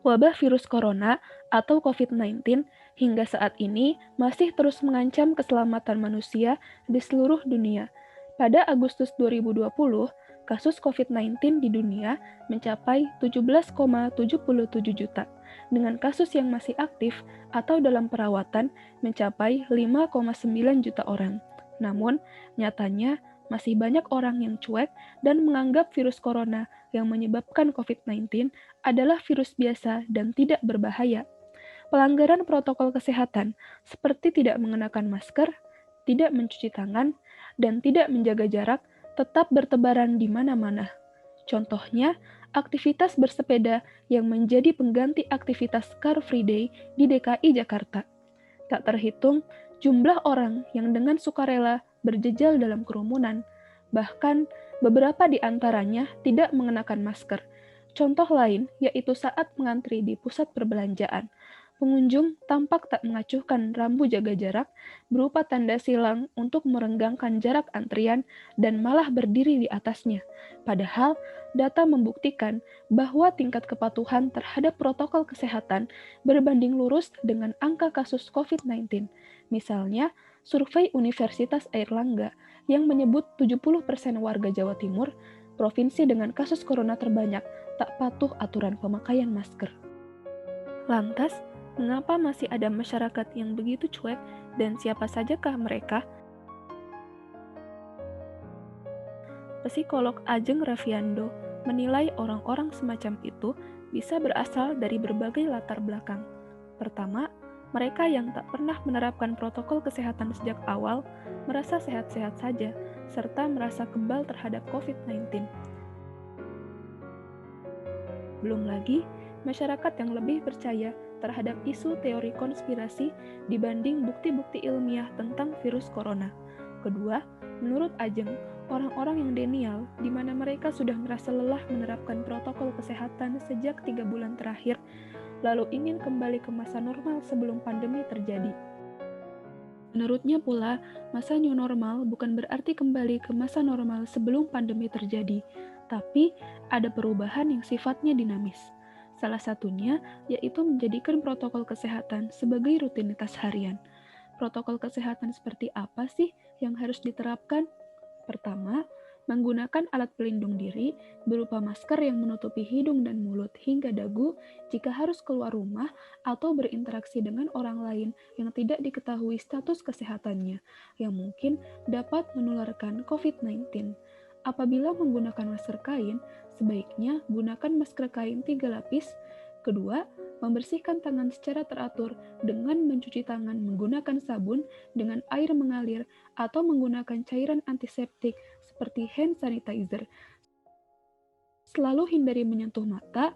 Wabah virus corona atau COVID-19 hingga saat ini masih terus mengancam keselamatan manusia di seluruh dunia. Pada Agustus 2020, kasus COVID-19 di dunia mencapai 17,77 juta, dengan kasus yang masih aktif atau dalam perawatan mencapai 5,9 juta orang. Namun, nyatanya masih banyak orang yang cuek dan menganggap virus corona yang menyebabkan COVID-19 adalah virus biasa dan tidak berbahaya. Pelanggaran protokol kesehatan seperti tidak mengenakan masker, tidak mencuci tangan, dan tidak menjaga jarak tetap bertebaran di mana-mana. Contohnya, aktivitas bersepeda yang menjadi pengganti aktivitas Car Free Day di DKI Jakarta. Tak terhitung jumlah orang yang dengan sukarela berjejal dalam kerumunan. Bahkan, beberapa di antaranya tidak mengenakan masker. Contoh lain yaitu saat mengantri di pusat perbelanjaan. Pengunjung tampak tak mengacuhkan rambu jaga jarak berupa tanda silang untuk merenggangkan jarak antrian dan malah berdiri di atasnya. Padahal, data membuktikan bahwa tingkat kepatuhan terhadap protokol kesehatan berbanding lurus dengan angka kasus COVID-19. Misalnya, survei Universitas Airlangga yang menyebut 70% warga Jawa Timur, provinsi dengan kasus corona terbanyak, tak patuh aturan pemakaian masker. Lantas, mengapa masih ada masyarakat yang begitu cuek dan siapa sajakah mereka? Psikolog Ajeng Raffiando menilai orang-orang semacam itu bisa berasal dari berbagai latar belakang. Pertama, mereka yang tak pernah menerapkan protokol kesehatan sejak awal merasa sehat-sehat saja, serta merasa kebal terhadap COVID-19. Belum lagi, masyarakat yang lebih percaya terhadap isu teori konspirasi dibanding bukti-bukti ilmiah tentang virus corona. Kedua, menurut Ajeng, orang-orang yang denial, di mana mereka sudah merasa lelah menerapkan protokol kesehatan sejak 3 bulan terakhir, lalu ingin kembali ke masa normal sebelum pandemi terjadi. Menurutnya pula, masa new normal bukan berarti kembali ke masa normal sebelum pandemi terjadi, tapi ada perubahan yang sifatnya dinamis. Salah satunya yaitu menjadikan protokol kesehatan sebagai rutinitas harian. Protokol kesehatan seperti apa sih yang harus diterapkan? Pertama, menggunakan alat pelindung diri berupa masker yang menutupi hidung dan mulut hingga dagu jika harus keluar rumah atau berinteraksi dengan orang lain yang tidak diketahui status kesehatannya, yang mungkin dapat menularkan COVID-19. Apabila menggunakan masker kain, sebaiknya gunakan masker kain 3 lapis. Kedua, membersihkan tangan secara teratur dengan mencuci tangan menggunakan sabun dengan air mengalir atau menggunakan cairan antiseptik seperti hand sanitizer. Selalu hindari menyentuh mata,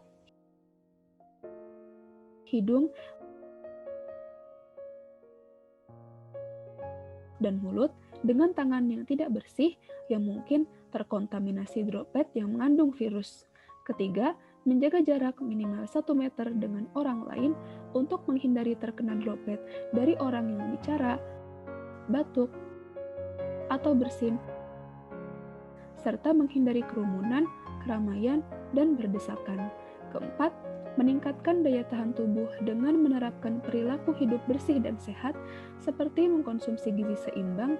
hidung, dan mulut dengan tangan yang tidak bersih yang mungkin terkontaminasi droplet yang mengandung virus. Ketiga, menjaga jarak minimal 1 meter dengan orang lain untuk menghindari terkena droplet dari orang yang bicara, batuk, atau bersin, serta menghindari kerumunan, keramaian, dan berdesakan. Keempat, meningkatkan daya tahan tubuh dengan menerapkan perilaku hidup bersih dan sehat seperti mengkonsumsi gizi seimbang,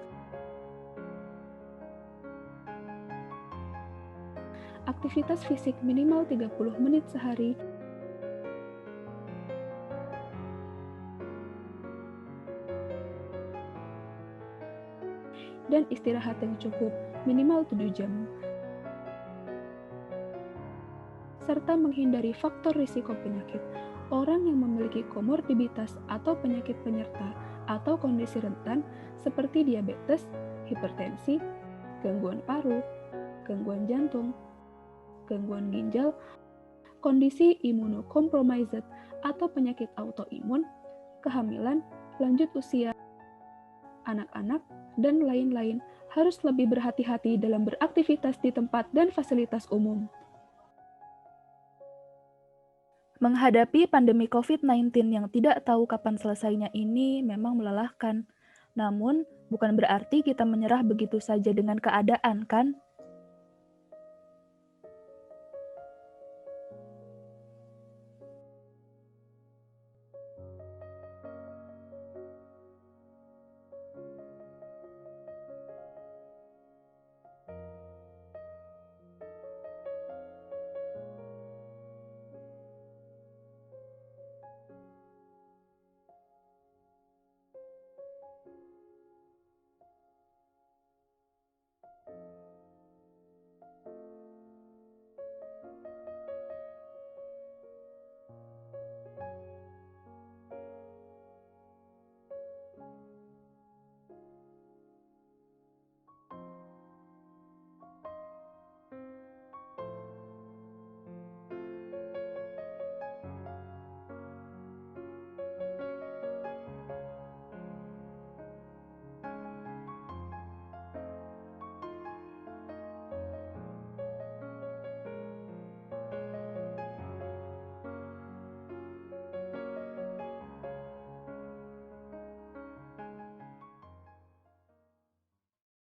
aktivitas fisik minimal 30 menit sehari, dan istirahat yang cukup minimal 7 jam. Serta menghindari faktor risiko penyakit. Orang yang memiliki komorbiditas atau penyakit penyerta atau kondisi rentan seperti diabetes, hipertensi, gangguan paru, gangguan jantung, gangguan ginjal, kondisi imunokompromised atau penyakit autoimun, kehamilan, lanjut usia, anak-anak, dan lain-lain harus lebih berhati-hati dalam beraktivitas di tempat dan fasilitas umum. Menghadapi pandemi COVID-19 yang tidak tahu kapan selesainya ini memang melelahkan. Namun, bukan berarti kita menyerah begitu saja dengan keadaan, kan?